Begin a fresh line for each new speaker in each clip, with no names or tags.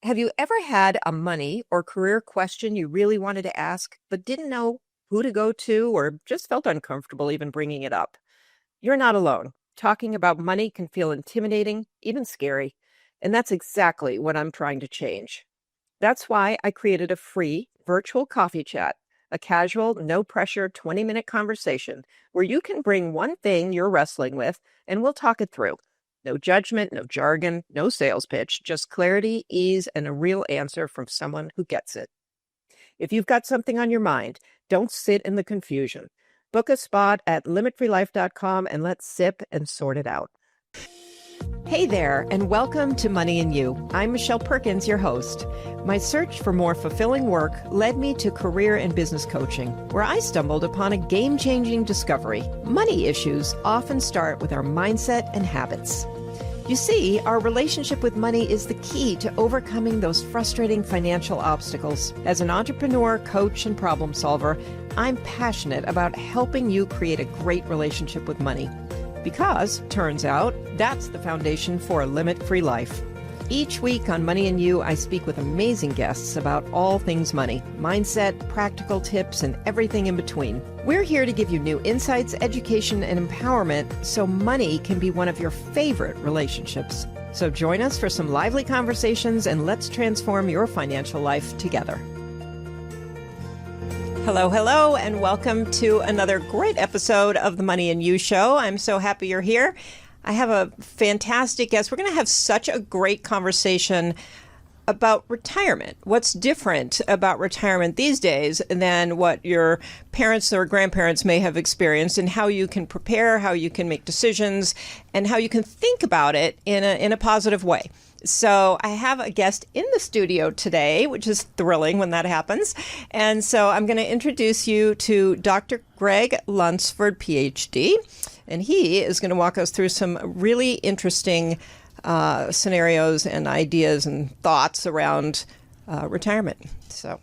Have you ever had a money or career question you really wanted to ask, but didn't know who to go to or just felt uncomfortable even bringing it up? You're not alone. Talking about money can feel intimidating, even scary. And that's exactly what I'm trying to change. That's why I created a free virtual coffee chat, a casual, no pressure 20-minute conversation where you can bring one thing you're wrestling with and we'll talk it through. No judgment, no jargon, no sales pitch, just clarity, ease, and a real answer from someone who gets it. If you've got something on your mind, don't sit in the confusion. Book a spot at limitfreelife.com and let's sip and sort it out. Hey there, and welcome to Money and You. I'm Michelle Perkins, your host. My search for more fulfilling work led me to career and business coaching, where I stumbled upon a game-changing discovery. Money issues often start with our mindset and habits. You see, our relationship with money is the key to overcoming those frustrating financial obstacles. As an entrepreneur, coach, and problem solver, I'm passionate about helping you create a great relationship with money. Because, turns out, that's the foundation for a limit-free life. Each week on Money and You, I speak with amazing guests about all things money, mindset, practical tips, and everything in between. We're here to give you new insights, education, and empowerment so money can be one of your favorite relationships. So join us for some lively conversations and let's transform your financial life together. Hello, and welcome to another great episode of the Money and You Show. I'm so happy you're here. I have a fantastic guest. We're going to have such a great conversation about retirement. What's different about retirement these days than what your parents or grandparents may have experienced, and how you can prepare, how you can make decisions, and how you can think about it in a positive way. So I have a guest in the studio today, which is thrilling when that happens. And so I'm going to introduce you to Dr. Gregg Lunceford, PhD. And he is going to walk us through some really interesting scenarios and ideas and thoughts around retirement. So,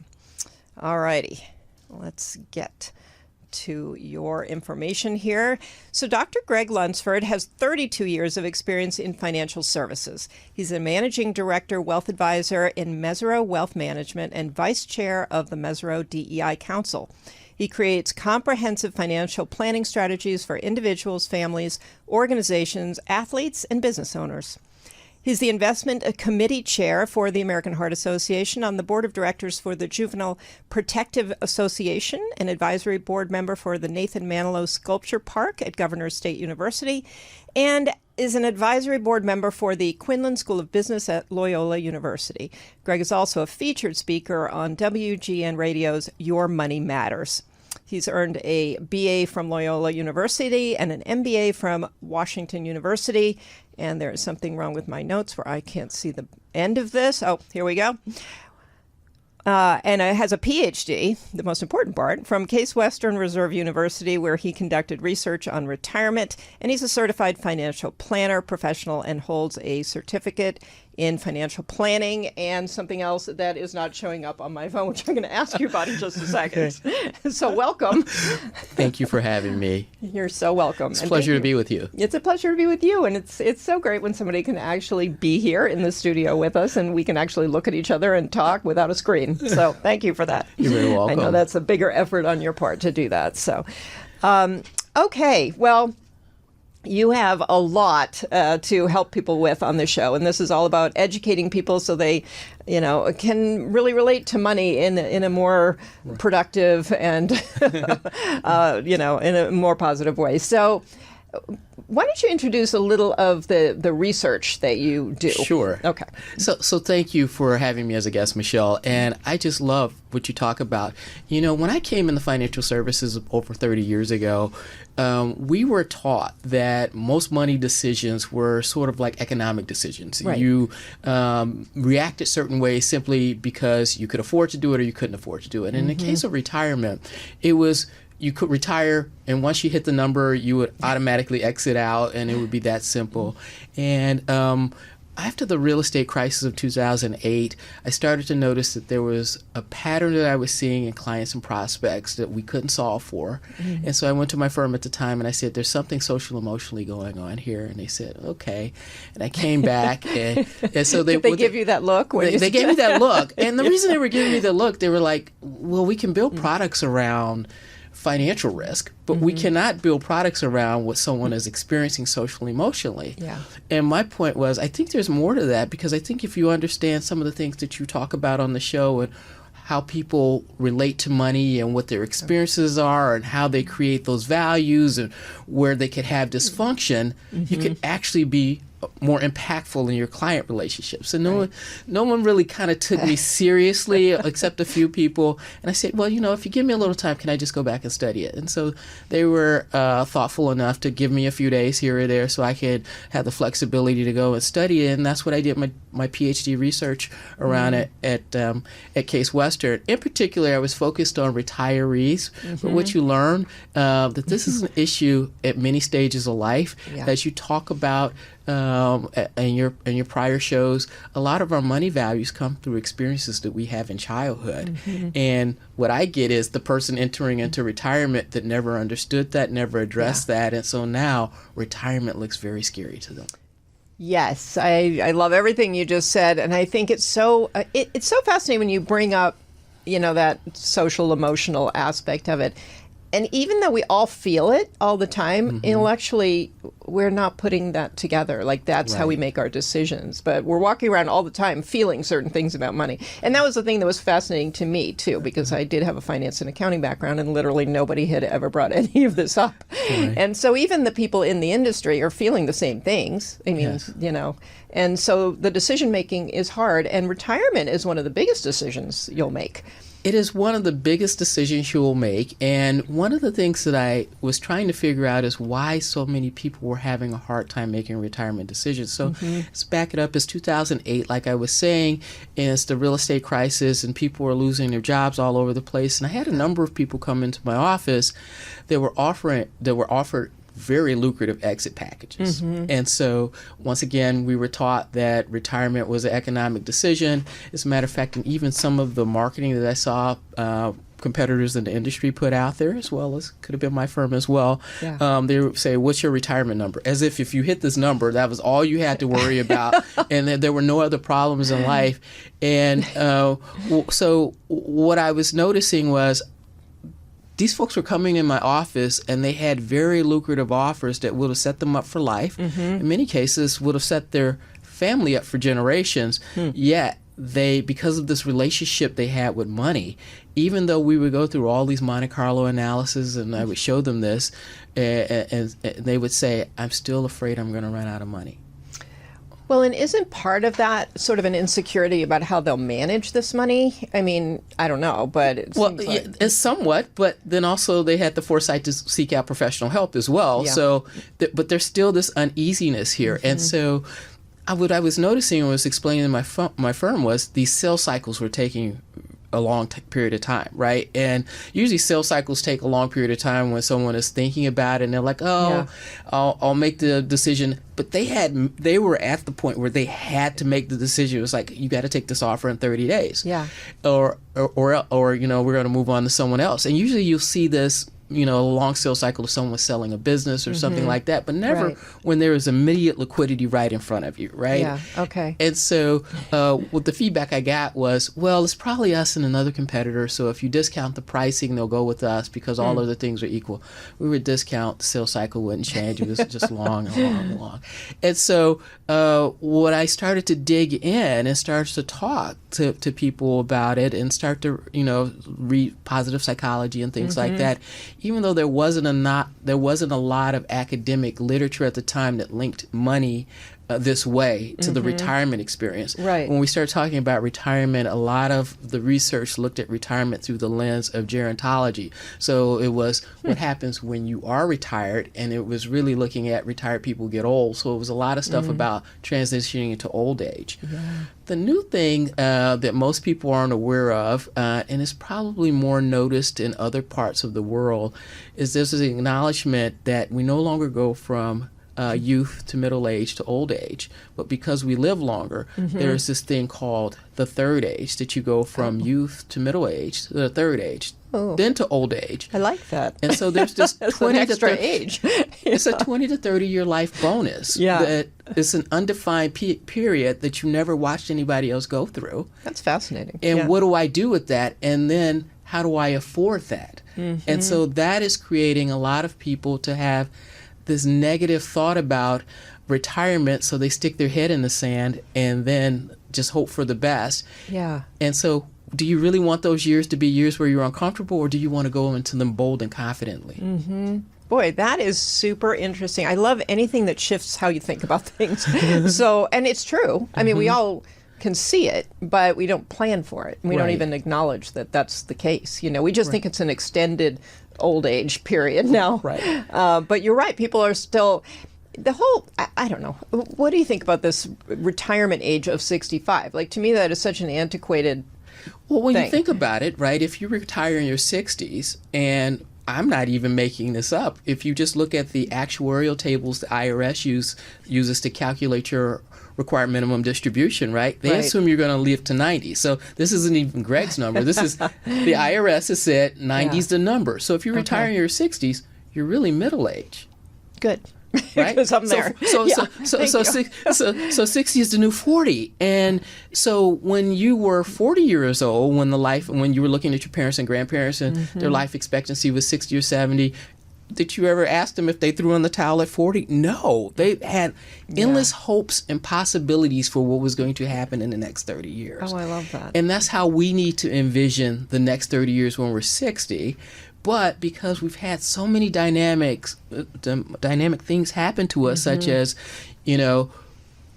all righty, let's get to your information here. So Dr. Gregg Lunceford has 32 years of experience in financial services. He's a managing director, wealth advisor in Mesirow Wealth Management and vice chair of the Mesirow DEI Council. He creates comprehensive financial planning strategies for individuals, families, organizations, athletes, and business owners. He's the investment committee chair for the American Heart Association, on the board of directors for the Juvenile Protective Association, an advisory board member for the Nathan Manilow Sculpture Park at Governors State University, and is an advisory board member for the Quinlan School of Business at Loyola University. Gregg is also a featured speaker on WGN Radio's Your Money Matters. He's earned a BA from Loyola University and an MBA from Washington University. And there is something wrong with my notes where I can't see the end of this. Oh, here we go. And it has a PhD, the most important part, from Case Western Reserve University, where he conducted research on retirement. And he's a certified financial planner professional and holds a certificate in financial planning and something else that is not showing up on my phone, which I'm going to ask you about in just a second. Okay. So welcome.
Thank you for having me.
You're so welcome.
It's a pleasure to be with you.
It's a pleasure to be with you. And it's so great when somebody can actually be here in the studio with us and we can actually look at each other and talk without a screen. So thank you for that.
You're very welcome.
I know that's a bigger effort on your part to do that. So, okay, well, you have a lot to help people with on the show, and this is all about educating people so they, can really relate to money in a more productive and, in a more positive way. So, why don't you introduce a little of the research that you do?
Sure.
Okay.
So thank you for having me as a guest, Michelle. And I just love what you talk about. When I came in the financial services over 30 years ago, we were taught that most money decisions were sort of like economic decisions.
Right.
You reacted certain ways simply because you could afford to do it or you couldn't afford to do it. And in the case of retirement, it was you could retire, and once you hit the number, you would automatically exit out, and it would be that simple. And after the real estate crisis of 2008, I started to notice that there was a pattern that I was seeing in clients and prospects that we couldn't solve for. Mm-hmm. And so I went to my firm at the time and I said, there's something social emotionally going on here. And they said, okay. And I came back and so
they give you that look?
They gave me that look. And the reason they were giving me the look, they were like, well, we can build products around financial risk, but we cannot build products around what someone is experiencing socially, emotionally.
Yeah.
And my point was, I think there's more to that, because I think if you understand some of the things that you talk about on the show and how people relate to money and what their experiences are and how they create those values and where they could have dysfunction, you could actually be more impactful in your client relationships. And no one really kind of took me seriously except a few people. And I said, well, if you give me a little time, can I just go back and study it? And so they were thoughtful enough to give me a few days here or there so I could have the flexibility to go and study it. And that's what I did my PhD research around it at Case Western. In particular, I was focused on retirees. But what you learn, that this is an issue at many stages of life. As you talk about in your prior shows, a lot of our money values come through experiences that we have in childhood. And what I get is the person entering into retirement that never understood that, never addressed that, and so now retirement looks very scary to them.
Yes, I love everything you just said, and I think it's so fascinating when you bring up, that social emotional aspect of it. And even though we all feel it all the time, intellectually, we're not putting that together. Like, that's how we make our decisions. But we're walking around all the time feeling certain things about money. And that was the thing that was fascinating to me, too, because I did have a finance and accounting background, and literally nobody had ever brought any of this up. And so even the people in the industry are feeling the same things. I mean, and so the decision making is hard. And retirement is one of the biggest decisions you'll make.
It is one of the biggest decisions you will make, and one of the things that I was trying to figure out is why so many people were having a hard time making retirement decisions. So let's back it up. It's 2008, like I was saying, and it's the real estate crisis, and people were losing their jobs all over the place. And I had a number of people come into my office that were offered very lucrative exit packages. And so once again, we were taught that retirement was an economic decision. As a matter of fact, and even some of the marketing that I saw competitors in the industry put out there, as well as could have been my firm as well, they would say, what's your retirement number? As if you hit this number, that was all you had to worry about, and there were no other problems in life. And so what I was noticing was, these folks were coming in my office and they had very lucrative offers that would have set them up for life. In many cases, would have set their family up for generations. Yet they, because of this relationship they had with money, even though we would go through all these Monte Carlo analysis and I would show them this, and they would say, I'm still afraid I'm going to run out of money.
Well, and isn't part of that sort of an insecurity about how they'll manage this money? I mean, I don't know, but it seems like...
it's somewhat, but then also they had the foresight to seek out professional help as well. So, but there's still this uneasiness here. And so what I was noticing and was explaining to my firm was these sales cycles were taking a long period of time, right? And usually sales cycles take a long period of time when someone is thinking about it and they're like, I'll make the decision. But they were at the point where they had to make the decision. It was like, you got to take this offer in 30 days. Or we're going to move on to someone else. And usually you'll see this, a long sales cycle of someone selling a business or something like that, but never when there is immediate liquidity right in front of you, right? And so what the feedback I got was, well, it's probably us and another competitor, so if you discount the pricing, they'll go with us because all other things are equal. We would discount, the sales cycle wouldn't change. It was just long and long. And so what I started to dig in and started to talk to people about it and start to, read positive psychology and things like that, even though there wasn't a lot of academic literature at the time that linked money this way to the retirement experience. When we started talking about retirement, a lot of the research looked at retirement through the lens of gerontology. So it was what happens when you are retired, and it was really looking at retired people get old. So it was a lot of stuff about transitioning into old age. The new thing that most people aren't aware of, and is probably more noticed in other parts of the world, is there's an acknowledgement that we no longer go from youth to middle age to old age. But because we live longer, there's this thing called the third age, that you go from youth to middle age to the third age, then to old age.
I like that.
And so there's this 20
an
to
extra
30
age.
It's a 20 to 30 year life bonus.
Yeah.
That it's an undefined period that you never watched anybody else go through.
That's fascinating.
And what do I do with that? And then how do I afford that? And so that is creating a lot of people to have this negative thought about retirement, so they stick their head in the sand and then just hope for the best.
Yeah.
And so do you really want those years to be years where you're uncomfortable, or do you want to go into them bold and confidently?
Boy, that is super interesting. I love anything that shifts how you think about things. So, and it's true. I mean, we all can see it, but we don't plan for it. We don't even acknowledge that that's the case. You know, we just think it's an extended old age period now. But you're right. People are still, the whole, I don't know. What do you think about this retirement age of 65? Like, to me, that is such an antiquated
Well, when
thing.
you think about it, right, if you retire in your 60s, and I'm not even making this up, if you just look at the actuarial tables the IRS uses to calculate your required minimum distribution, right? They assume you're going to live to 90. So this isn't even Gregg's number. This is the IRS has said 90 is the number. So if you retire in your 60s, you're really middle age.
Good.
Right?
Because I'm there.
So 60 is the new 40. And so when you were 40 years old, when you were looking at your parents and grandparents and their life expectancy was 60 or 70, did you ever ask them if they threw in the towel at 40? No. They had endless hopes and possibilities for what was going to happen in the next 30 years.
Oh, I love that.
And that's how we need to envision the next 30 years when we're 60. But because we've had so many dynamic things happen to us, such as, you know,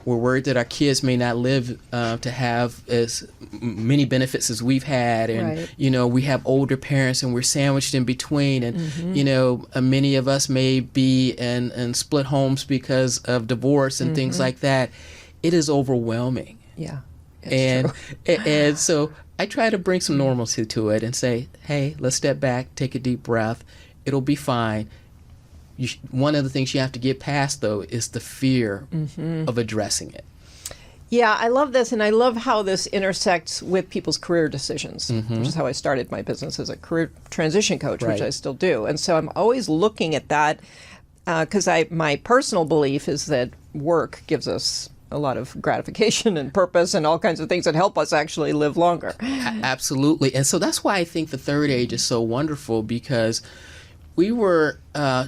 we're worried that our kids may not live to have as many benefits as we've had. And, you know, we have older parents and we're sandwiched in between. And, you know, many of us may be in split homes because of divorce and things like that. It is overwhelming.
Yeah.
And so I try to bring some normalcy to it and say, hey, let's step back, take a deep breath. It'll be fine. One of the things you have to get past, though, is the fear of addressing it.
Yeah, I love this, and I love how this intersects with people's career decisions, which is how I started my business as a career transition coach, which I still do. And so I'm always looking at that because my personal belief is that work gives us a lot of gratification and purpose and all kinds of things that help us actually live longer.
Absolutely. And so that's why I think the third age is so wonderful, because we were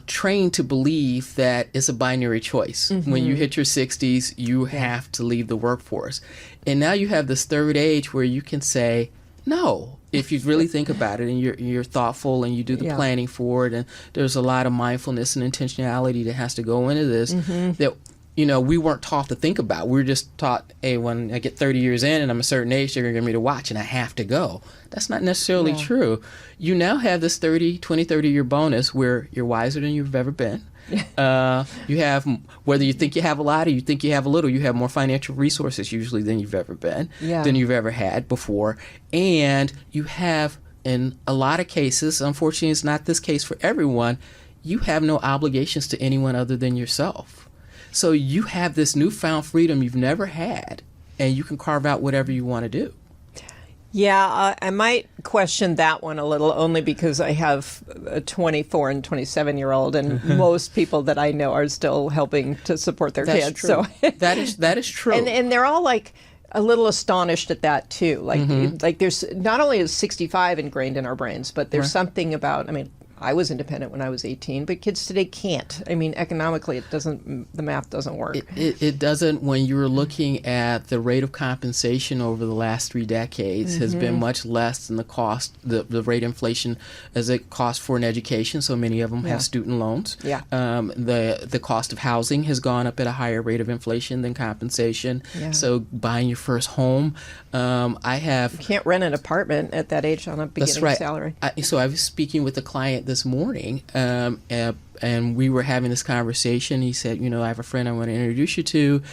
trained to believe that it's a binary choice. When you hit your 60s, you have to leave the workforce. And now you have this third age where you can say, no, if you really think about it and you're thoughtful and you do the planning for it, and there's a lot of mindfulness and intentionality that has to go into this that, you know, we weren't taught to think about. We were just taught, hey, when I get 30 years in and I'm a certain age, they're going to give me to watch and I have to go. That's not necessarily true. You now have this 30-year bonus where you're wiser than you've ever been. You have, whether you think you have a lot or you think you have a little, you have more financial resources usually than you've ever been, than you've ever had before. And you have, in a lot of cases, unfortunately it's not this case for everyone, you have no obligations to anyone other than yourself. So you have this newfound freedom you've never had, and you can carve out whatever you want to do.
Yeah, I might question that one a little, only because I have a 24 and 27-year-old, and most people that I know are still helping to support their kids.
True.
So
that is true.
And they're all like a little astonished at that too. Like there's not only is 65 ingrained in our brains, but there's something about, I mean, I was independent when I was 18, but kids today can't. I mean, economically, the math doesn't work.
It doesn't. When you're looking at the rate of compensation over the last 3 decades has been much less than the cost, the rate of inflation as it costs for an education. So many of them have student loans. The cost of housing has gone up at a higher rate of inflation than compensation. So buying your first home, you
can't rent an apartment at that age on a beginning salary.
So I was speaking with a client this morning, and we were having this conversation. He said, you know, I have a friend I want to introduce you to,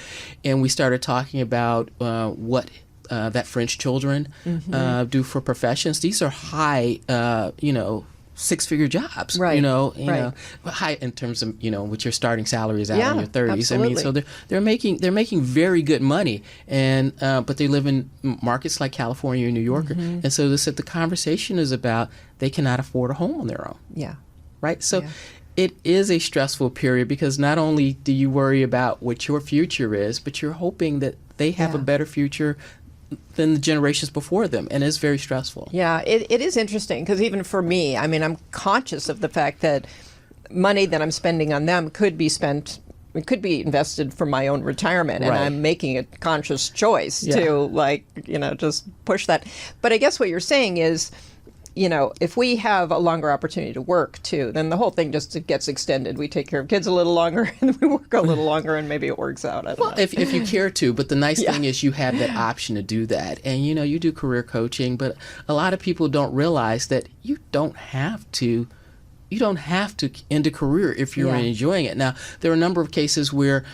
and we started talking about what that French children do for professions. These are high, six-figure jobs,
Right.
High in terms of, what your starting salary is out
Yeah,
in your 30s.
absolutely.
I mean, so they're making very good money, and but they live in markets like California and New York, and so the conversation is about they cannot afford a home on their own.
Yeah.
Right. So
Yeah.
it is a stressful period because not only do you worry about what your future is, but you're hoping that they have a better future than the generations before them, and it's very stressful.
Yeah, it is interesting because even for me, I mean, I'm conscious of the fact that money that I'm spending on them could be spent, it could be invested for my own retirement, and
Right.
I'm making a conscious choice to just push that. But I guess what you're saying is, if we have a longer opportunity to work too, then the whole thing just gets extended. We take care of kids a little longer and we work a little longer and maybe it works out. I don't know.
If you care to, but the nice thing is you have that option to do that. And, you do career coaching, but a lot of people don't realize that you don't have to end a career if you're enjoying it. Now, there are a number of cases where,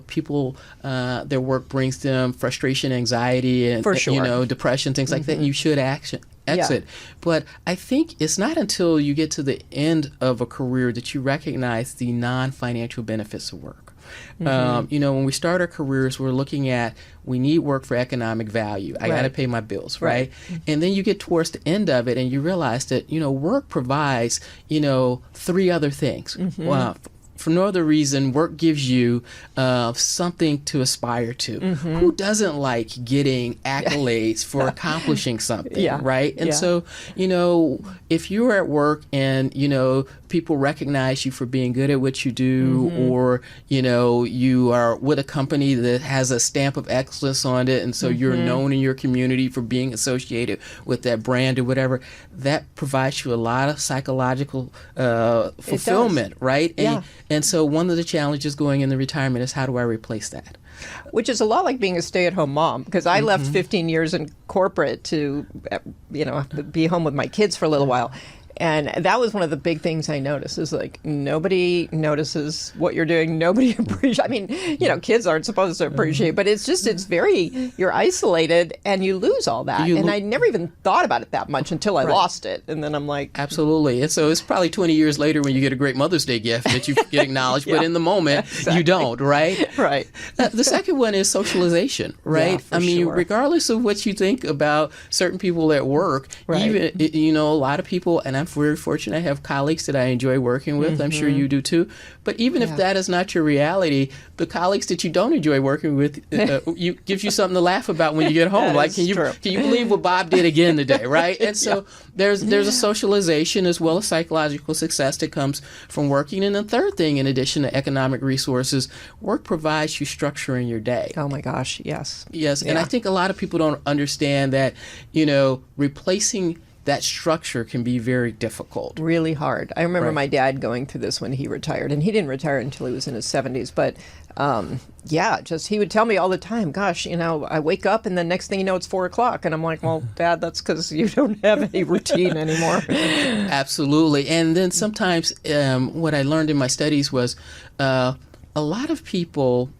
people, their work brings them frustration, anxiety, and,
For sure.
depression, things like that, and you should exit. But I think it's not until you get to the end of a career that you recognize the non-financial benefits of work. When we start our careers, we're looking at, we need work for economic value. I got to pay my bills, right? And then you get towards the end of it and you realize that, work provides, three other things. Well, for no other reason, work gives you something to aspire to. Who doesn't like getting accolades for accomplishing something, right? And so, if you're at work and, people recognize you for being good at what you do, or, you are with a company that has a stamp of excellence on it, and so you're known in your community for being associated with that brand or whatever, that provides you a lot of psychological fulfillment, right? And so one of the challenges going into retirement is, how do I replace that?
Which is a lot like being a stay-at-home mom, because I left 15 years in corporate to, be home with my kids for a little while. And that was one of the big things I noticed is nobody notices what you're doing. Nobody appreciates. I mean, kids aren't supposed to appreciate, but it's very, you're isolated and you lose all that. And I never even thought about it that much until I lost it. And then I'm like.
Absolutely. And so it's probably 20 years later when you get a great Mother's Day gift that you get acknowledged, but in the moment you don't, right?
Right.
The second one is socialization, right?
Yeah, sure.
Regardless of what you think about certain people at work, even, a lot of people, and I'm very fortunate. I have colleagues that I enjoy working with. I'm sure you do too. But even if that is not your reality, the colleagues that you don't enjoy working with gives you something to laugh about when you get home. Like, can you believe what Bob did again today, right? And so there's a socialization as well as psychological success that comes from working. And the third thing, in addition to economic resources, work provides you structure in your day.
Oh my gosh, yes.
Yes, and I think a lot of people don't understand that, replacing that structure can be very difficult.
Really hard. I remember my dad going through this when he retired, and he didn't retire until he was in his 70s. But he would tell me all the time, gosh, I wake up and the next thing you know, it's 4:00. And I'm like, well, Dad, that's because you don't have any routine anymore.
Absolutely. And then sometimes what I learned in my studies was a lot of people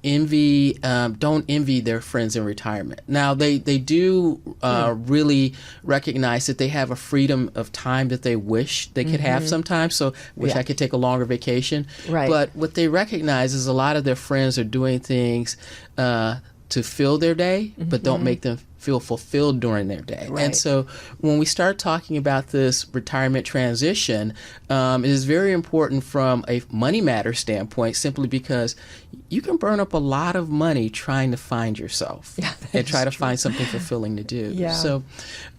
don't envy their friends in retirement. Now, they do really recognize that they have a freedom of time that they wish they could have sometimes. So, wish I could take a longer vacation.
Right.
But what they recognize is a lot of their friends are doing things to fill their day, but don't make them feel fulfilled during their day.
Right.
And so when we start talking about this retirement transition, it is very important from a money matter standpoint, simply because you can burn up a lot of money trying to find yourself and try to find something fulfilling to do.
Yeah.
So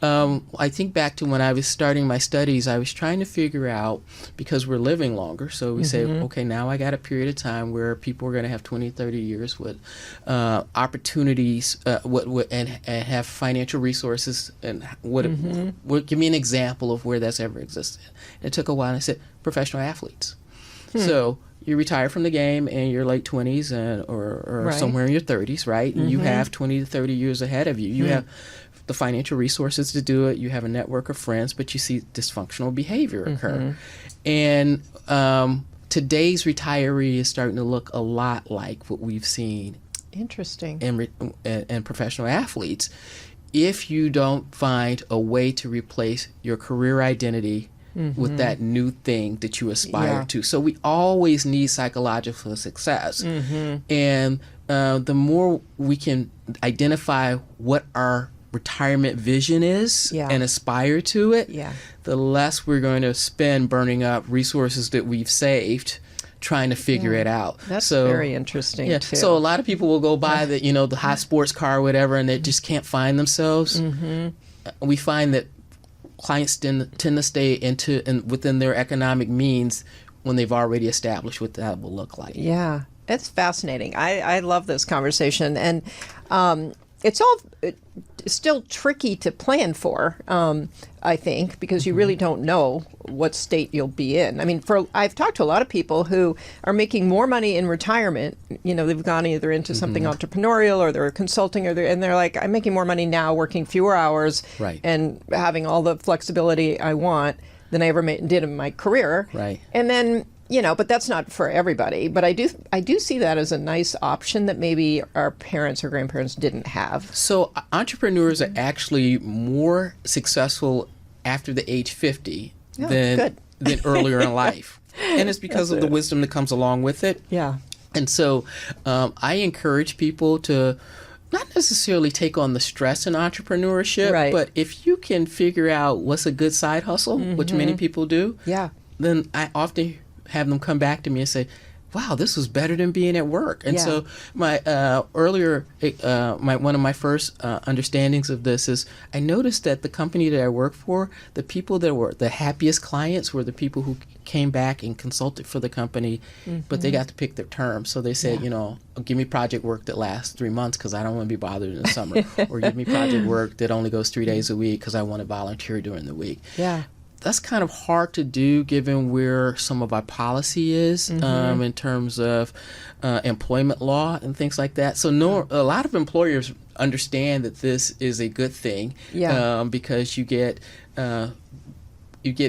I think back to when I was starting my studies, I was trying to figure out, because we're living longer, so we say, okay, now I got a period of time where people are going to have 20, 30 years with opportunities and have financial resources, and give me an example of where that's ever existed. And it took a while, and I said, professional athletes. So you retire from the game in your late 20s or somewhere in your 30s, right? And you have 20 to 30 years ahead of you. You have the financial resources to do it. You have a network of friends, but you see dysfunctional behavior occur. And today's retiree is starting to look a lot like what we've seen and professional athletes. If you don't find a way to replace your career identity with that new thing that you aspire to. So we always need psychological success. And the more we can identify what our retirement vision is and aspire to it, the less we're going to spend burning up resources that we've saved trying to figure it out.
That's very interesting too.
So a lot of people will go buy the, the high sports car or whatever, and they just can't find themselves. We find that clients tend to stay within their economic means when they've already established what that will look like.
Yeah, it's fascinating. I love this conversation, and it's all still tricky to plan for, I think, because you really don't know what state you'll be in. I mean, I've talked to a lot of people who are making more money in retirement. They've gone either into something entrepreneurial or they're consulting, and they're like, I'm making more money now working fewer hours and having all the flexibility I want than I ever did in my career.
Right.
And then, but that's not for everybody. But I do see that as a nice option that maybe our parents or grandparents didn't have.
So entrepreneurs are actually more successful after the age 50 than earlier in life. And it's because of the wisdom that comes along with it.
Yeah.
And so I encourage people to not necessarily take on the stress in entrepreneurship, but if you can figure out what's a good side hustle, which many people do, then I often have them come back to me and say, wow, this was better than being at work. And so my one of my first understandings of this is I noticed that the company that I worked for, the people that were the happiest clients were the people who came back and consulted for the company, but they got to pick their terms. So they said, give me project work that lasts 3 months because I don't want to be bothered in the summer, or give me project work that only goes 3 days a week because I want to volunteer during the week.
Yeah.
That's kind of hard to do given where some of our policy is in terms of employment law and things like that. So a lot of employers understand that this is a good thing because you get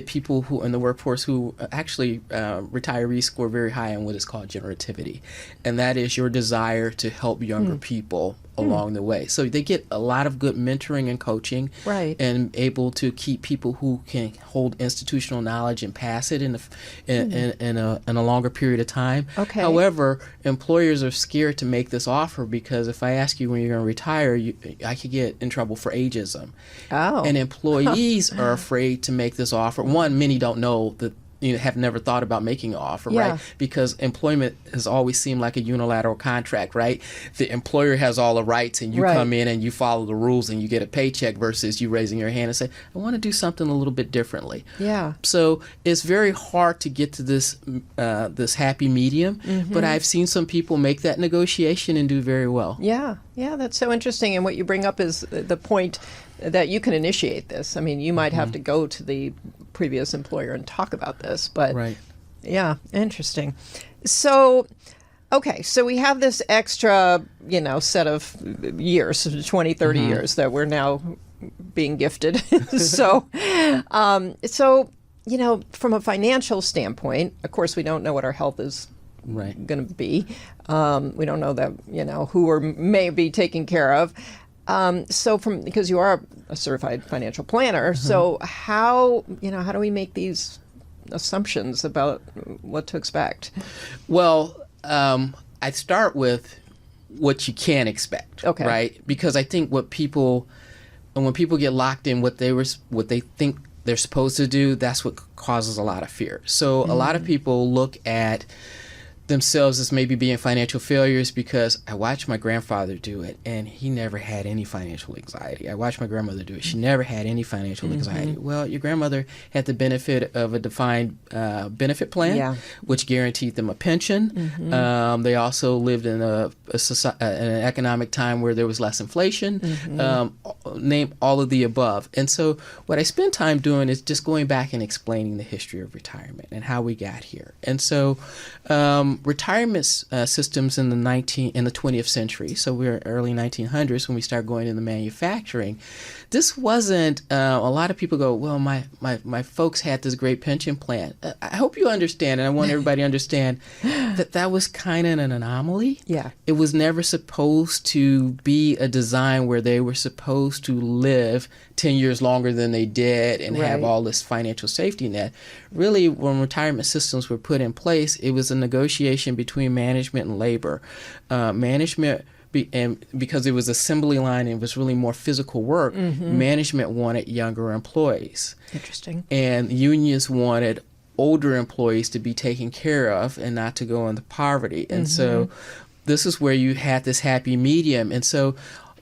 people who in the workforce who actually retirees score very high on what is called generativity, and that is your desire to help younger people along the way. So they get a lot of good mentoring and coaching, and able to keep people who can hold institutional knowledge and pass it in a longer period of time.
Okay.
However, employers are scared to make this offer because if I ask you when you're going to retire, I could get in trouble for ageism.
Oh.
And employees are afraid to make this offer. One, many don't know that have never thought about making an offer, right? Because employment has always seemed like a unilateral contract, right? The employer has all the rights and you come in and you follow the rules and you get a paycheck versus you raising your hand and say, I want to do something a little bit differently.
Yeah.
So it's very hard to get to this happy medium, but I've seen some people make that negotiation and do very well.
Yeah. Yeah, that's so interesting. And what you bring up is the point that you can initiate this. I mean, you might have to go to the previous employer and talk about this, but yeah, interesting. So, okay, so we have this extra, set of years, 20, 30 years that we're now being gifted. So, from a financial standpoint, of course, we don't know what our health is going to be. We don't know that, who we may be taking care of. Because you are a certified financial planner, so how do we make these assumptions about what to expect?
Well, I start with what you can expect, right? Because I think when people get locked in what they think they're supposed to do, that's what causes a lot of fear. So a lot of people look at themselves as maybe being financial failures because I watched my grandfather do it and he never had any financial anxiety. I watched my grandmother do it. She never had any financial anxiety. Well, your grandmother had the benefit of a defined benefit plan, which guaranteed them a pension. They also lived in an economic time where there was less inflation. Name all of the above. And so what I spend time doing is just going back and explaining the history of retirement and how we got here. And so retirement systems in the 20th century. So we're early 1900s when we start going into manufacturing. This wasn't. A lot of people go, well, my folks had this great pension plan. I hope you understand, and I want everybody to understand that was kind of an anomaly.
Yeah.
It was never supposed to be a design where they were supposed to live 10 years longer than they did and have all this financial safety net. Really, when retirement systems were put in place, it was a negotiation between management and labor. And because it was assembly line and it was really more physical work, management wanted younger employees.
Interesting.
And unions wanted older employees to be taken care of and not to go into poverty. And so this is where you had this happy medium. And so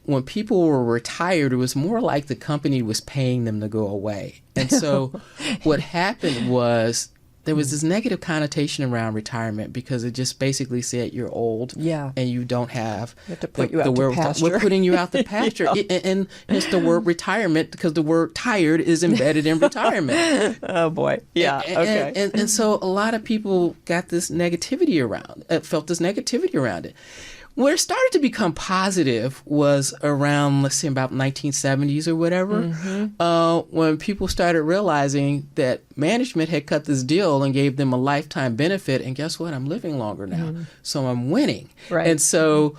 when people were retired, it was more like the company was paying them to go away. And so what happened was there was this negative connotation around retirement because it just basically said you're old and you don't have
you have to put you out to pasture.
We're putting you out to pasture. And it's the word retirement because the word tired is embedded in retirement.
Oh, boy. Yeah. Okay.
And so a lot of people got this negativity felt this negativity around it. Where it started to become positive was around, let's say, about 1970s or whatever, when people started realizing that management had cut this deal and gave them a lifetime benefit. And guess what? I'm living longer now, so I'm winning.
Right.
And so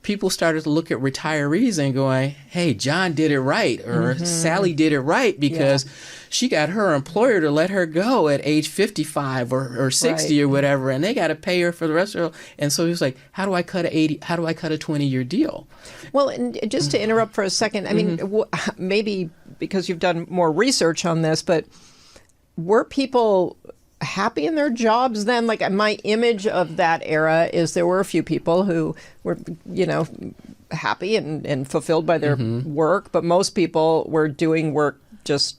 people started to look at retirees and going, hey, John did it right, or Sally did it right because she got her employer to let her go at age 55 or 60 or whatever, and they got to pay her for the rest of her. And so he was like, how do I cut a 20-year deal?
Well, and just to interrupt for a second, I mean, maybe because you've done more research on this, but were people happy in their jobs then? Like, my image of that era is there were a few people who were, happy and fulfilled by their work, but most people were doing work just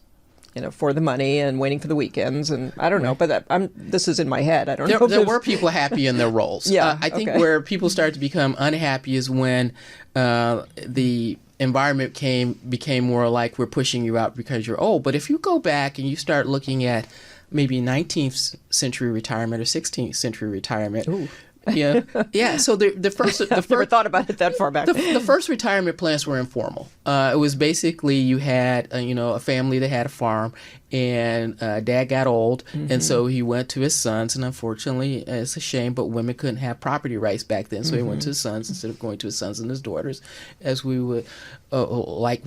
for the money and waiting for the weekends. And I don't know, but this is in my head. I don't know.
There were people happy in their roles. I think where people started to become unhappy is when the environment became more like we're pushing you out because you're old. But if you go back and you start looking at maybe 19th century retirement or 16th century retirement,
Ooh.
Yeah. So the first,
never thought about it that far back.
The first retirement plans were informal. It was basically you had a family that had a farm, and dad got old, and so he went to his sons. And unfortunately, it's a shame, but women couldn't have property rights back then, so he went to his sons instead of going to his sons and his daughters, as we would like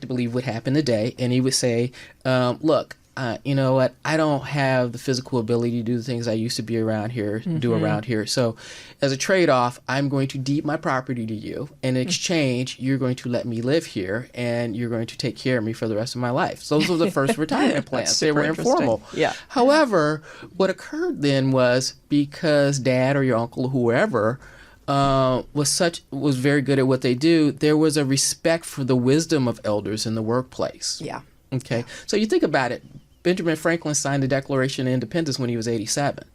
to believe would happen today. And he would say, "Look. You know what? I don't have the physical ability to do the things I used to be around here, do around here. So as a trade-off, I'm going to deed my property to you. In exchange, you're going to let me live here, and you're going to take care of me for the rest of my life." So those were the first retirement plans. They were informal.
Yeah.
However, what occurred then was because dad or your uncle or whoever was very good at what they do, there was a respect for the wisdom of elders in the workplace.
Yeah.
Okay. So you think about it. Benjamin Franklin signed the Declaration of Independence when he was 87.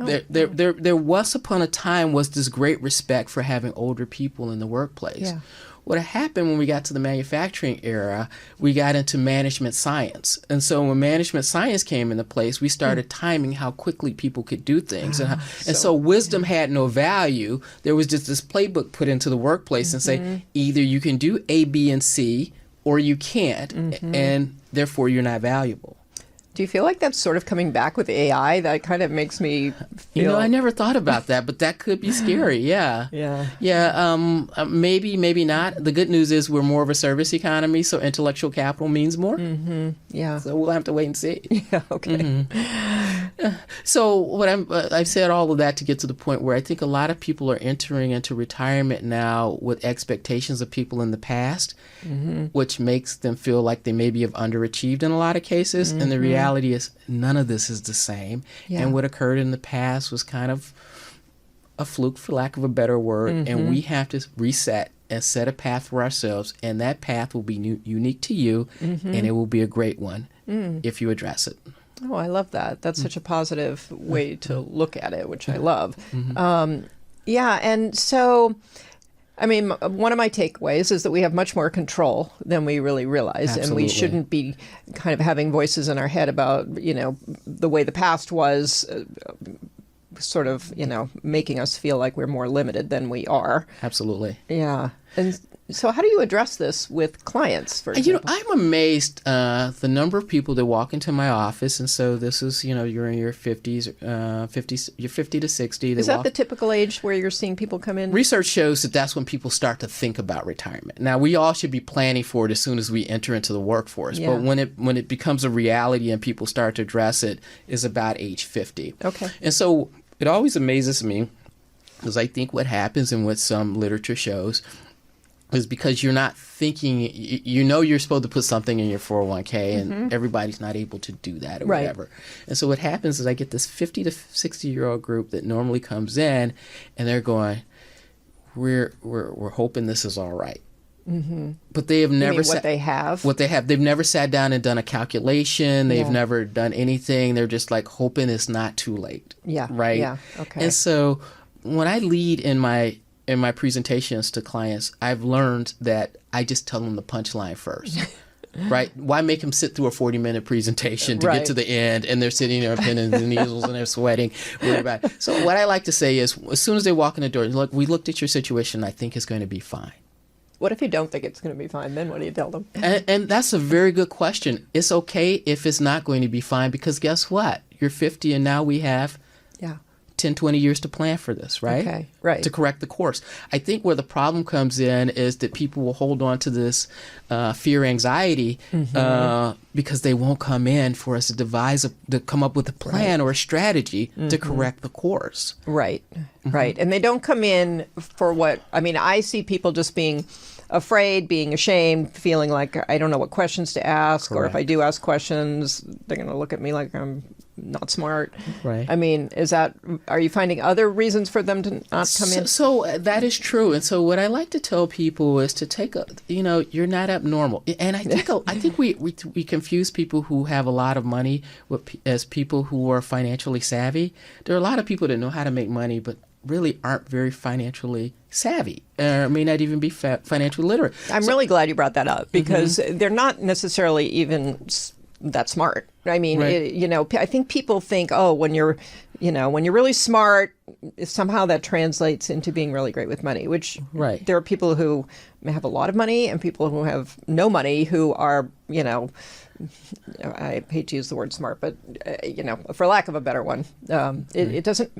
There once upon a time was this great respect for having older people in the workplace.
Yeah.
What happened when we got to the manufacturing era, we got into management science. And so when management science came into place, we started timing how quickly people could do things. And so wisdom had no value. There was just this playbook put into the workplace and say, either you can do A, B, and C, or you can't, and therefore you're not valuable.
Do you feel like that's sort of coming back with AI? That kind of makes me feel...
I never thought about that, but that could be scary. Yeah. Maybe not. The good news is we're more of a service economy, so intellectual capital means more.
Yeah.
So we'll have to wait and see.
Yeah. Okay.
So I've said all of that to get to the point where I think a lot of people are entering into retirement now with expectations of people in the past, which makes them feel like they maybe have underachieved in a lot of cases. And the reality is none of this is the same. Yeah. And what occurred in the past was kind of a fluke, for lack of a better word. And we have to reset and set a path for ourselves. And that path will be unique to you, and it will be a great one if you address it.
Oh, I love that. That's such a positive way to look at it, which I love. And so, I mean, one of my takeaways is that we have much more control than we really realize.
Absolutely.
And we shouldn't be kind of having voices in our head about, the way the past was sort of, making us feel like we're more limited than we are.
Absolutely.
Yeah. And so how do you address this with clients, for example?
I'm amazed the number of people that walk into my office, and so this is, you're in your 50s, you're 50 to 60.
Is that the typical age where you're seeing people come in?
Research shows that that's when people start to think about retirement. Now, we all should be planning for it as soon as we enter into the workforce, but when it becomes a reality and people start to address it is about age 50.
Okay.
And so it always amazes me, because I think what happens and what some literature shows is because you're not thinking, you're supposed to put something in your 401k and everybody's not able to do that or whatever. And so what happens is I get this 50 to 60-year-old group that normally comes in and they're going, we're hoping this is all right. But they have never they've never sat down and done a calculation. They've never done anything. They're just like hoping it's not too late. Yeah. Right. Yeah. Okay. And so when I lead in my presentations to clients, I've learned that I just tell them the punchline first. Right? Why make them sit through a 40-minute presentation to get to the end, and they're sitting there pinning the needles and they're sweating. So what I like to say is, as soon as they walk in the door, look, we looked at your situation. I think it's going to be fine.
What if you don't think it's going to be fine? Then what do you tell them?
And that's a very good question. It's okay if it's not going to be fine, because guess what? You're 50 and now we have 10, 20 years to plan for this, right?
Okay, right.
To correct the course. I think where the problem comes in is that people will hold on to this fear, anxiety, because they won't come in for us to come up with a plan or a strategy to correct the course.
Right, right. And they don't come in for I see people just being afraid, being ashamed, feeling like I don't know what questions to ask, or if I do ask questions, they're going to look at me like I'm not smart.
Right.
Are you finding other reasons for them to not come in?
So that is true. And so what I like to tell people is to take you're not abnormal. And I think we confuse people who have a lot of money as people who are financially savvy. There are a lot of people that know how to make money, but really aren't very financially savvy, may not even be financially literate.
I'm really glad you brought that up, because they're not necessarily even that smart. I mean, I think people think, when you're really smart, somehow that translates into being really great with money, which there are people who may have a lot of money and people who have no money who are, I hate to use the word smart, but, for lack of a better one, it doesn't,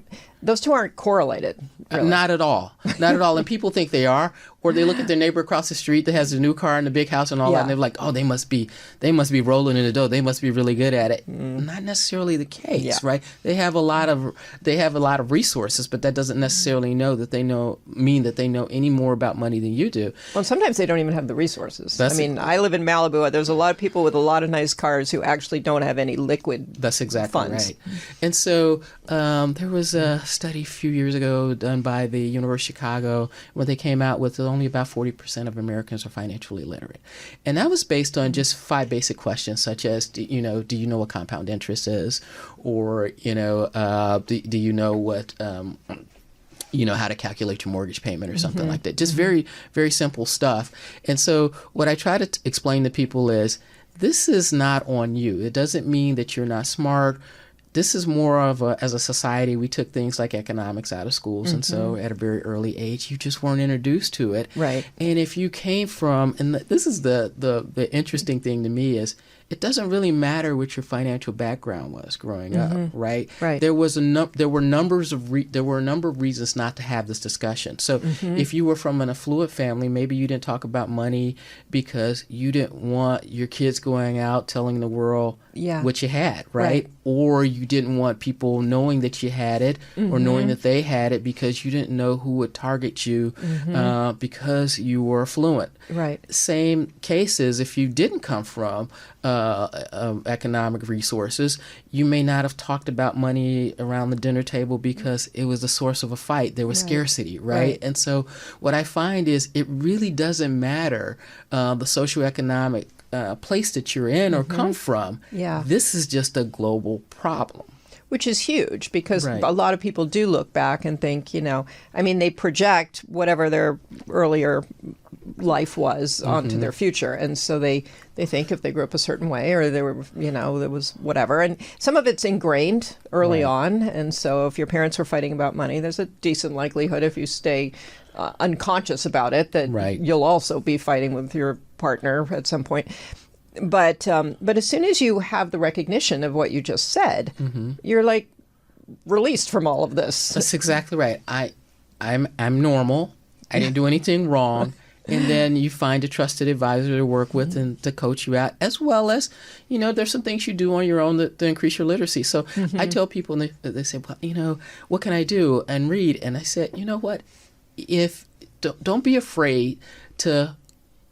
those two aren't correlated. Really.
Not at all. Not at all. And people think they are, or they look at their neighbor across the street that has a new car and a big house and all that, and they're like, they must be rolling in the dough. They must be really good at it. Not necessarily the case, right? They have a lot of resources, but that doesn't necessarily mean that they know any more about money than you do.
Well, sometimes they don't even have the resources. I live in Malibu. There's a lot of people with a lot of nice cars who actually don't have any liquid
That's exactly
funds.
Right. And so there was a study a few years ago done by the University of Chicago where they came out with only about 40% of Americans are financially literate. And that was based on just 5 basic questions, such as, do you know what compound interest is? Or, do you know what... how to calculate your mortgage payment or something like that. Just very, very simple stuff. And so what I try to explain to people is, this is not on you. It doesn't mean that you're not smart. This is more of as a society, we took things like economics out of schools. And so at a very early age, you just weren't introduced to it.
Right.
And if you came from, and this is the interesting thing to me is, it doesn't really matter what your financial background was growing up, right?
Right.
There were a number of reasons not to have this discussion. So if you were from an affluent family, maybe you didn't talk about money because you didn't want your kids going out telling the world what you had, right? Or you didn't want people knowing that you had it or knowing that they had it because you didn't know who would target you because you were affluent.
Right.
Same cases if you didn't come from economic resources, you may not have talked about money around the dinner table because it was the source of a fight. There was scarcity, right? And so what I find is it really doesn't matter the socioeconomic place that you're in or come from. This is just a global problem.
Which is huge because a lot of people do look back and think, they project whatever their earlier life was onto their future. And so they think if they grew up a certain way or they were, there was whatever. And some of it's ingrained early on. And so if your parents were fighting about money, there's a decent likelihood if you stay unconscious about it that you'll also be fighting with your partner at some point. But as soon as you have the recognition of what you just said, you're like released from all of this.
That's exactly right. I'm normal. I didn't do anything wrong. And then you find a trusted advisor to work with and to coach you out, as well as, there's some things you do on your own to increase your literacy. So I tell people, and they say, well, what can I do and read? And I said, you know what? Don't be afraid to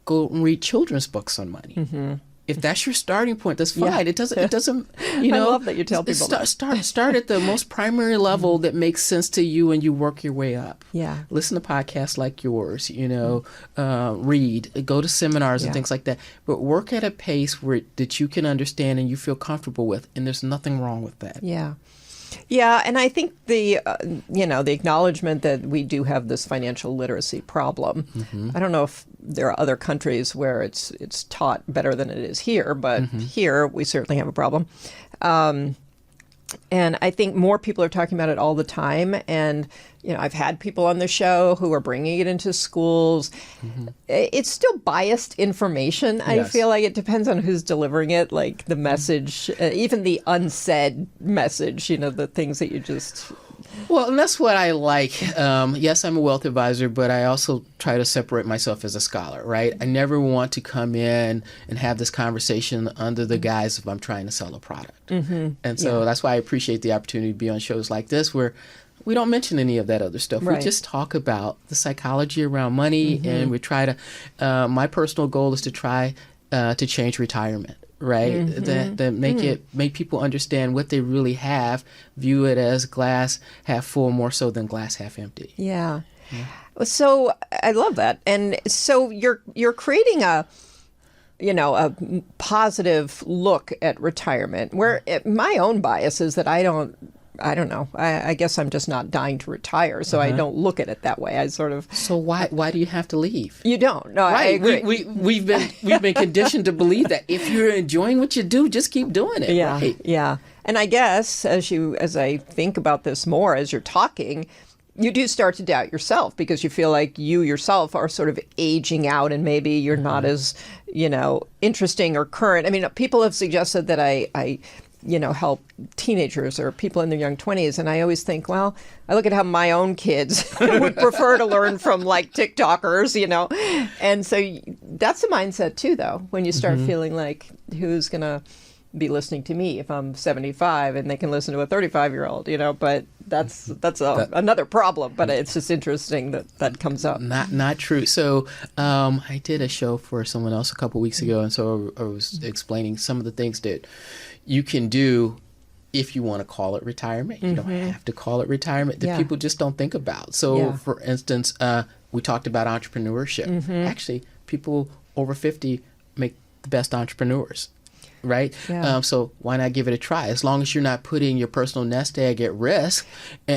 go and read children's books on money. If that's your starting point, that's fine. Yeah. It doesn't.
I love that you tell people
start at the most primary level that makes sense to you, and you work your way up.
Yeah.
Listen to podcasts like yours. Read, go to seminars and things like that. But work at a pace that you can understand and you feel comfortable with, and there's nothing wrong with that.
Yeah. Yeah, and I think the acknowledgement that we do have this financial literacy problem. I don't know if there are other countries where it's taught better than it is here, but here we certainly have a problem. And I think more people are talking about it all the time. And, I've had people on the show who are bringing it into schools. It's still biased information. Yes. I feel like it depends on who's delivering it, like the message, even the unsaid message, the things that you just...
Well, and that's what I like. Yes, I'm a wealth advisor, but I also try to separate myself as a scholar, right? I never want to come in and have this conversation under the guise of I'm trying to sell a product. And so that's why I appreciate the opportunity to be on shows like this where we don't mention any of that other stuff.
Right.
We just talk about the psychology around money, and we try to, my personal goal is to try to change retirement. Right, that make people understand what they really have, view it as glass half full more so than glass half empty.
Yeah. So I love that, and so you're creating a positive look at retirement. Where my own bias is that I don't know. I guess I'm just not dying to retire, so I don't look at it that way. I sort of.
So why do you have to leave?
You don't. No,
right.
I agree.
We've been conditioned to believe that if you're enjoying what you do, just keep doing it.
Yeah.
Right?
Yeah. And I guess as I think about this more as you're talking, you do start to doubt yourself because you feel like you yourself are sort of aging out and maybe you're not as interesting or current. I mean, people have suggested that I help teenagers or people in their young 20s. And I always think, well, I look at how my own kids would prefer to learn from like TikTokers, And so that's a mindset too, though, when you start feeling like who's going to be listening to me if I'm 75 and they can listen to a 35-year-old, but that's another problem. But it's just interesting that comes up.
Not true. So I did a show for someone else a couple weeks ago. And so I was explaining some of the things that you can do if you want to call it retirement. You don't have to call it retirement that people just don't think about. So, for instance, we talked about entrepreneurship. Actually, people over 50 make the best entrepreneurs. Right?
Yeah.
So why not give it a try? As long as you're not putting your personal nest egg at risk,
I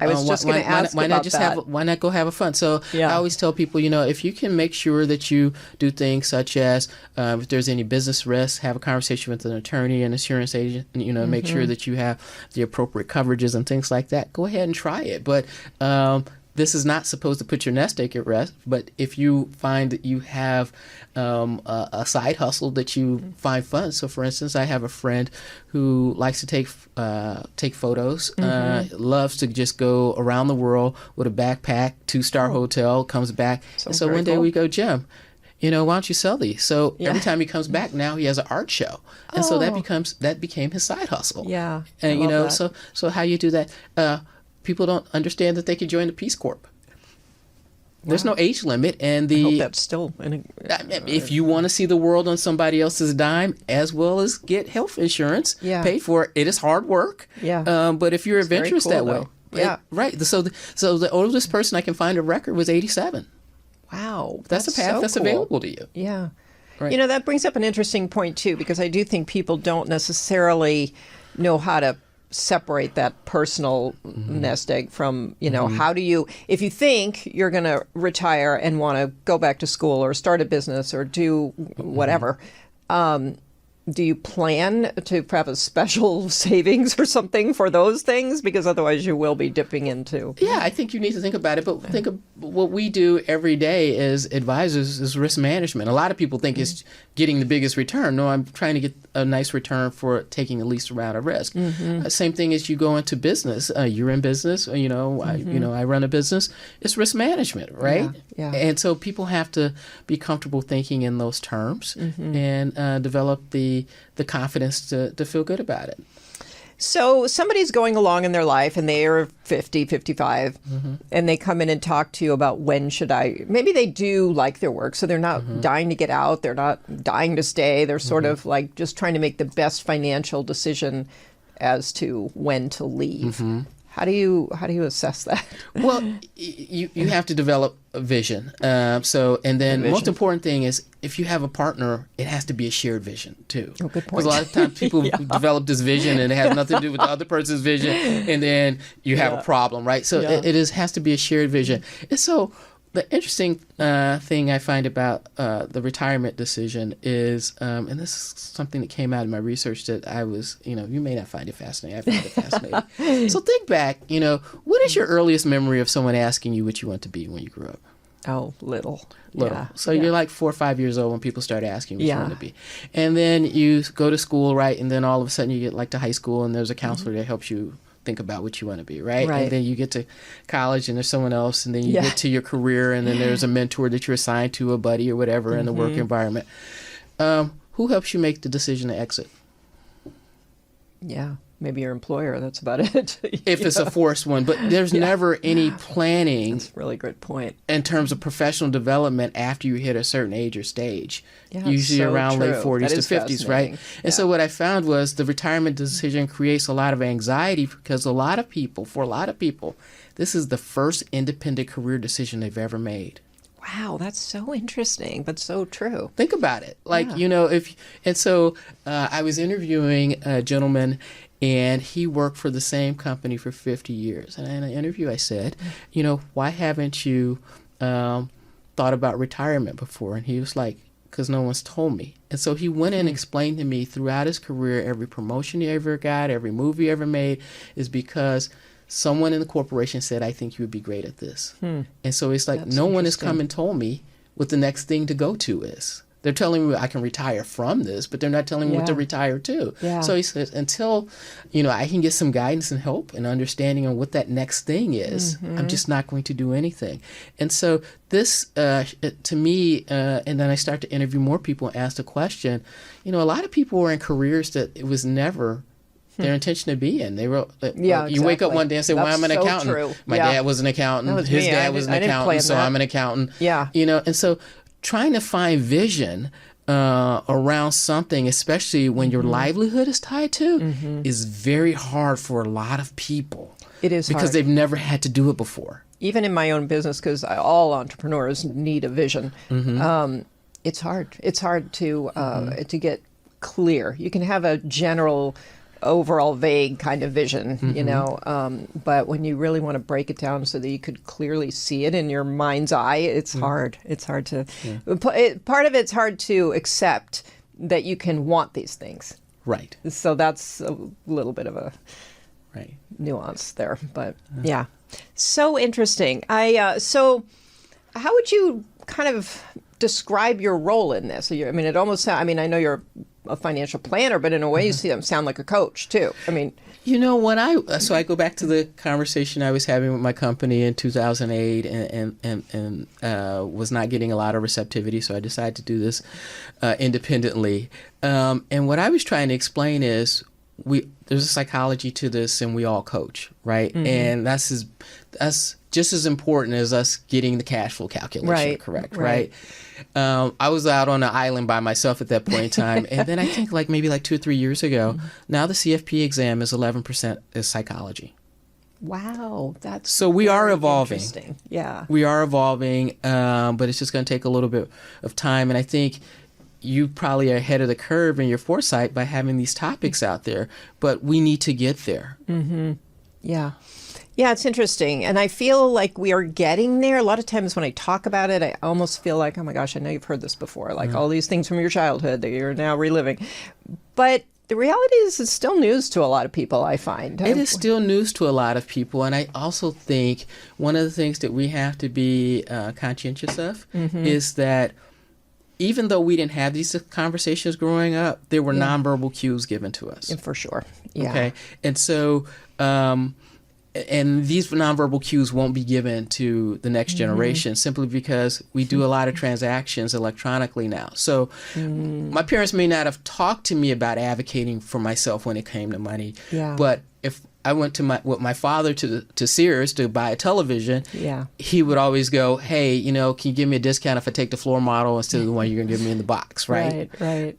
was just going to ask
why
about
not just
that.
why not go have a fun? So I always tell people, if you can make sure that you do things such as if there's any business risk, have a conversation with an attorney, an insurance agent, make sure that you have the appropriate coverages and things like that. Go ahead and try it. But this is not supposed to put your nest egg at rest, but if you find that you have a side hustle that you find fun. So, for instance, I have a friend who likes to take photos, loves to just go around the world with a backpack, 2-star hotel, comes back. And so one day we go, Jim, why don't you sell these? So every time he comes back now, he has an art show. And so that became his side hustle.
Yeah.
And, so how you do that? People don't understand that they can join the Peace Corps. There's no age limit, and
I hope that's still.
If you want to see the world on somebody else's dime, as well as get health insurance paid for, it is hard work.
Yeah.
But if you're adventurous that way,
right.
So the oldest person I can find a record was 87.
Wow,
that's a path that's available to you.
Yeah.
Right.
That brings up an interesting point too, because I do think people don't necessarily know how to separate that personal nest egg from, how do you, if you think you're going to retire and want to go back to school or start a business or do whatever, do you plan to have a special savings or something for those things? Because otherwise you will be dipping into.
Yeah, I think you need to think about it. But think of what we do every day as advisors is risk management. A lot of people think it's getting the biggest return. No, I'm trying to get a nice return for taking the least amount of risk. Same thing as you go into business. You're in business. I run a business. It's risk management, right?
Yeah.
And so people have to be comfortable thinking in those terms and develop the confidence to feel good about it.
So somebody's going along in their life and they are 50, 55, and they come in and talk to you about maybe they do like their work, so they're not dying to get out, they're not dying to stay, they're sort of like just trying to make the best financial decision as to when to leave. How do you assess that?
Well, you have to develop a vision. And then most important thing is if you have a partner, it has to be a shared vision too.
Oh, good point.
Because a lot of times people develop this vision and it has nothing to do with the other person's vision, and then you have a problem, right? So it has to be a shared vision. And so the interesting thing I find about the retirement decision is, and this is something that came out of my research that I was, you may not find it fascinating. I find it fascinating. So think back, what is your earliest memory of someone asking you what you want to be when you grew up?
Oh, little.
Yeah. So you're like 4 or 5 years old when people start asking what you want to be. And then you go to school, right? And then all of a sudden you get like to high school and there's a counselor that helps you think about what you want to be, right? And then you get to college and there's someone else, and then you get to your career and then there's a mentor that you're assigned to, a buddy or whatever in the work environment. Who helps you make the decision to exit?
Yeah, maybe your employer, that's about it.
If it's a forced one, but there's never any planning.
That's a really great point.
In terms of professional development after you hit a certain age or stage,
Yeah,
usually
so
around
true.
late 40s
That
to
is
50s, right? And so what I found was the retirement decision creates a lot of anxiety because for a lot of people, this is the first independent career decision they've ever made.
Wow, that's so interesting, but so true.
Think about it. I was interviewing a gentleman, and he worked for the same company for 50 years. And in an interview, I said, why haven't you thought about retirement before? And he was like, because no one's told me. And so he went in and explained to me throughout his career, every promotion he ever got, every move he ever made, is because someone in the corporation said, I think you would be great at this. And so it's like,
That's
no one has come and told me what the next thing to go to is. They're telling me I can retire from this, but they're not telling me what to retire to.
Yeah.
So he says, until, I can get some guidance and help and understanding on what that next thing is, I'm just not going to do anything. And so this, to me, and then I start to interview more people and ask the question, a lot of people were in careers that it was never their intention to be in. They were, you wake up one day and say, well, I'm an accountant.
True.
My dad was an accountant. His dad was an accountant, so I'm an accountant.
Yeah.
And so trying to find vision around something, especially when your livelihood is tied to, is very hard for a lot of people.
It is
because
hard.
they've never had to do it before.
Even in my own business, because all entrepreneurs need a vision. It's hard. It's hard to get clear. You can have a general, overall vague kind of vision, but when you really want to break it down so that you could clearly see it in your mind's eye, it's hard. It's hard to, part of it's hard to accept that you can want these things.
Right.
So that's a little bit of a nuance there, but yeah. So interesting. So how would you kind of describe your role in this? I mean, it almost sounds, I know you're a financial planner, but in a way you sound like a coach too. I mean,
so I go back to the conversation I was having with my company in 2008 and was not getting a lot of receptivity. So I decided to do this independently. And what I was trying to explain is there's a psychology to this, and we all coach, right? And that's just as important as us getting the cash flow calculation correct, right? I was out on an island by myself at that point in time, and then I think maybe 2 or 3 years ago, now the CFP exam is 11% is psychology.
Wow, that's
so we are evolving.
Interesting. Yeah,
we are evolving, but it's just going to take a little bit of time, and I think you probably are ahead of the curve in your foresight by having these topics out there, but we need to get there.
Yeah. Yeah, it's interesting. And I feel like we are getting there. A lot of times when I talk about it, I almost feel like, oh my gosh, I know you've heard this before, like all these things from your childhood that you're now reliving. But the reality is it's still news to a lot of people, I find.
It is still news to a lot of people. And I also think one of the things that we have to be conscientious of is that even though we didn't have these conversations growing up, there were nonverbal cues given to us.
Yeah, for sure. Yeah.
Okay. And so, and these nonverbal cues won't be given to the next generation simply because we do a lot of transactions electronically now. So my parents may not have talked to me about advocating for myself when it came to money, but if I went to with my father to Sears to buy a television, he would always go, hey, can you give me a discount if I take the floor model instead of the one you're going to give me in the box, right?
Right.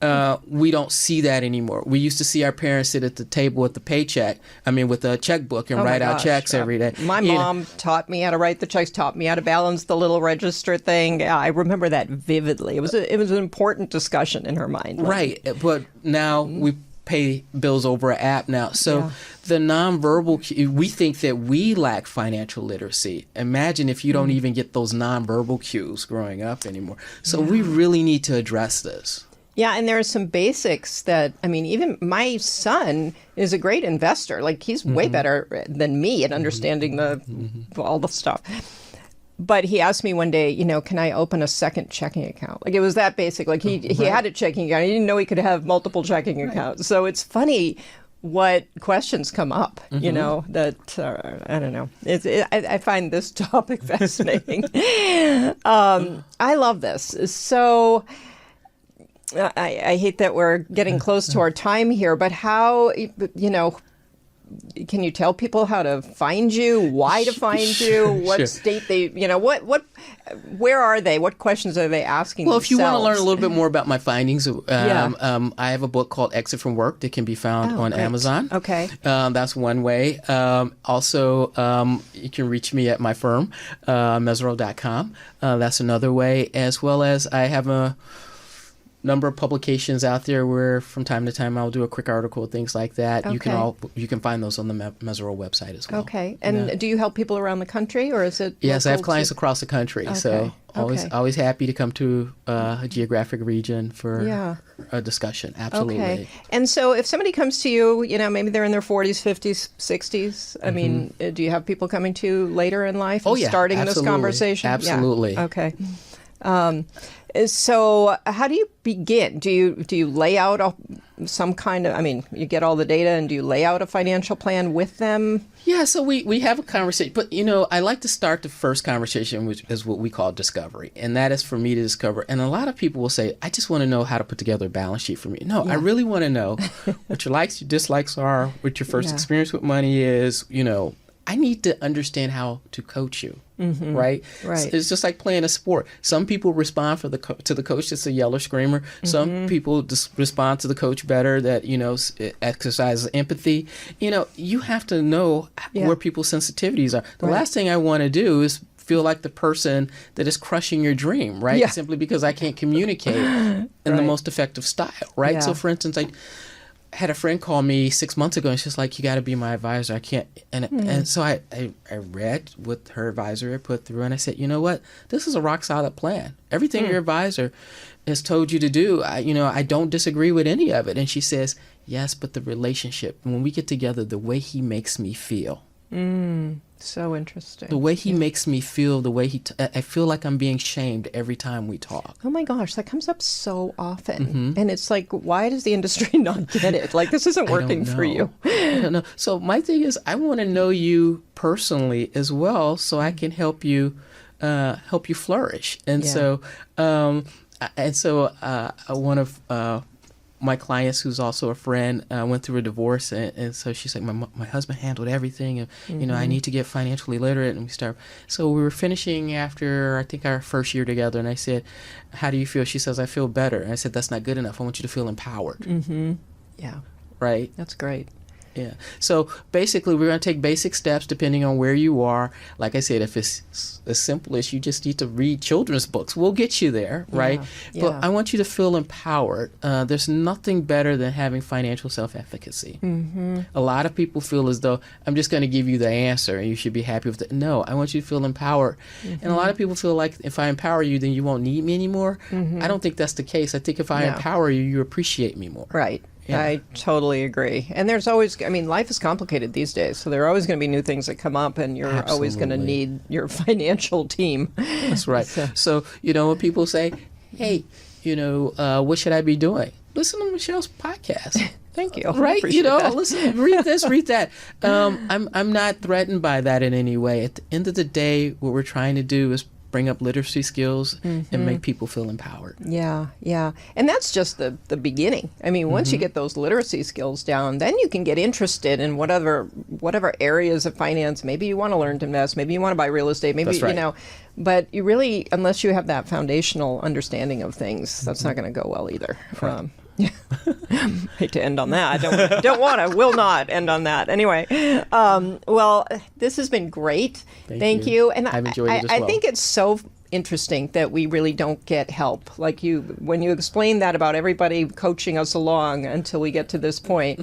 We don't see that anymore. We used to see our parents sit at the table with with a checkbook and write out checks every day.
My mom taught me how to write the checks, taught me how to balance the little register thing. Yeah, I remember that vividly. It was an important discussion in her mind.
Right. But now we pay bills over an app now. So the nonverbal, we think that we lack financial literacy. Imagine if you don't even get those nonverbal cues growing up anymore. So we really need to address this.
Yeah, and there are some basics that, even my son is a great investor. Like, he's way better than me at understanding all the stuff. But he asked me one day, can I open a second checking account? Like, it was that basic. Like, he had a checking account. He didn't know he could have multiple checking accounts. So it's funny what questions come up, that, I don't know. I find this topic fascinating. I love this. So I hate that we're getting close to our time here, but how, can you tell people how to find you, why to find you, what state they, where are they? What questions are they asking
Well,
themselves?
if you want to learn a little bit more about my findings, I have a book called Exit from Work that can be found on Amazon.
Okay.
That's one way. Also, you can reach me at my firm, Mesirow.com. That's another way, as well as I have a number of publications out there where from time to time I'll do a quick article, things like that.
Okay.
You can find those on the Mesirow website as well.
Okay. And do you help people around the country, or is it
Yes, I have
local
clients across the country.
Okay.
So always happy to come to a geographic region for a discussion. Absolutely.
Okay. And so if somebody comes to you, maybe they're in their 40s, 50s, 60s, do you have people coming to you later in life and starting
absolutely.
this conversation?
Absolutely.
Yeah. Okay. So how do you begin? Do you lay out some kind of, you get all the data, and do you lay out a financial plan with them?
Yeah, so we have a conversation, but I like to start the first conversation, which is what we call discovery, and that is for me to discover. And a lot of people will say, I just want to know how to put together a balance sheet for me. No, I really want to know what your likes, your dislikes are, what your first experience with money is. I need to understand how to coach you. Right. It's just like playing a sport. Some people respond to the coach that's a yeller screamer. Some people just respond to the coach better that exercises empathy. You have to know where people's sensitivities are. The last thing I want to do is feel like the person that is crushing your dream, right? Simply because I can't communicate in the most effective style, right? So, for instance, I had a friend call me 6 months ago, and she's like, you got to be my advisor. I can't. And so I read what her advisor had put through, and I said, you know what? This is a rock solid plan. Everything your advisor has told you to do, I don't disagree with any of it. And she says, yes, but the relationship, when we get together, the way he makes me feel.
So interesting.
The way he makes me feel, the way I feel like I'm being shamed every time we talk.
Oh my gosh, that comes up so often. And it's like, why does the industry not get it? Like, this isn't working for you.
I don't know. So my thing is, I want to know you personally as well, so I can help you flourish. And so one of my clients, who's also a friend, went through a divorce, and so she's like, my husband handled everything, and I need to get financially literate. And so we were finishing after, I think, our first year together, and I said, how do you feel? She says, I feel better. And I said, that's not good enough. I want you to feel empowered.
Yeah.
Right?
That's great.
Yeah. So basically, we're going to take basic steps depending on where you are. Like I said, if it's as simple as you just need to read children's books, we'll get you there, right?
Yeah.
But I want you to feel empowered. There's nothing better than having financial self-efficacy. Mm-hmm. A lot of people feel as though I'm just going to give you the answer and you should be happy with it. No, I want you to feel empowered. Mm-hmm. And a lot of people feel like if I empower you, then you won't need me anymore. Mm-hmm. I don't think that's the case. I think if I empower you, you appreciate me more.
Right.
Yeah.
I totally agree. And there's always, life is complicated these days. So there are always going to be new things that come up, and you're always going to need your financial team.
That's right. So, when people say, hey, what should I be doing? Listen to Michelle's podcast.
Thank you.
Right?
That.
Listen, read this, read that. I'm not threatened by that in any way. At the end of the day, what we're trying to do is bring up literacy skills and make people feel empowered.
Yeah. And that's just the beginning. Once you get those literacy skills down, then you can get interested in whatever areas of finance. Maybe you want to learn to invest. Maybe you want to buy real estate. Maybe,
that's right.
But you really, unless you have that foundational understanding of things, that's not going to go well either.
Right.
Hate to end on that. I don't want to, will not end on that. Anyway, well, this has been great. Thank you. And
I've enjoyed it as well.
I think it's so interesting that we really don't get help. Like when you explain that about everybody coaching us along until we get to this point.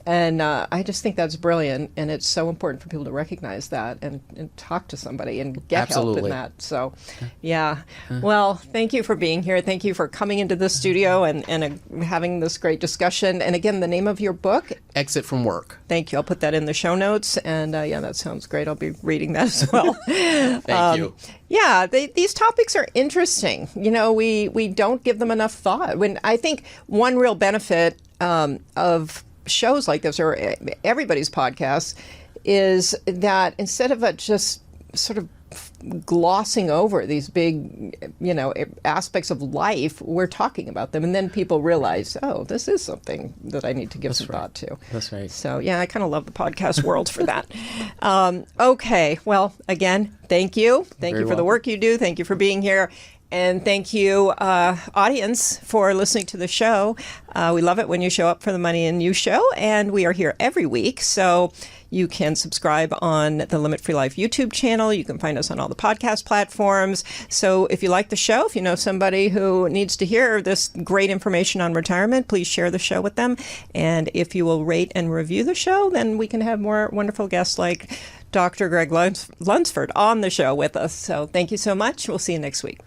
And I just think that's brilliant. And it's so important for people to recognize that and talk to somebody and get help in that. So, yeah. Well, thank you for being here. Thank you for coming into the studio and having this great discussion. And again, the name of your book?
Exit from Work.
Thank you. I'll put that in the show notes. And that sounds great. I'll be reading that as well.
Thank you.
Yeah, these topics are interesting. We don't give them enough thought. When I think one real benefit of shows like this, or everybody's podcasts, is that instead of just sort of glossing over these big, aspects of life, we're talking about them, and then people realize, oh, this is something that I need to give some thought to.
That's right.
So yeah, I kind of love the podcast world for that. Okay, well, again, thank you. Thank you for the work you do. Thank you for being here. And thank you, audience, for listening to the show. We love it when you show up for the Money and You show, and we are here every week. So you can subscribe on the Limit Free Life YouTube channel. You can find us on all the podcast platforms. So if you like the show, if you know somebody who needs to hear this great information on retirement, please share the show with them. And if you will rate and review the show, then we can have more wonderful guests like Dr. Gregg Lunceford on the show with us. So thank you so much. We'll see you next week.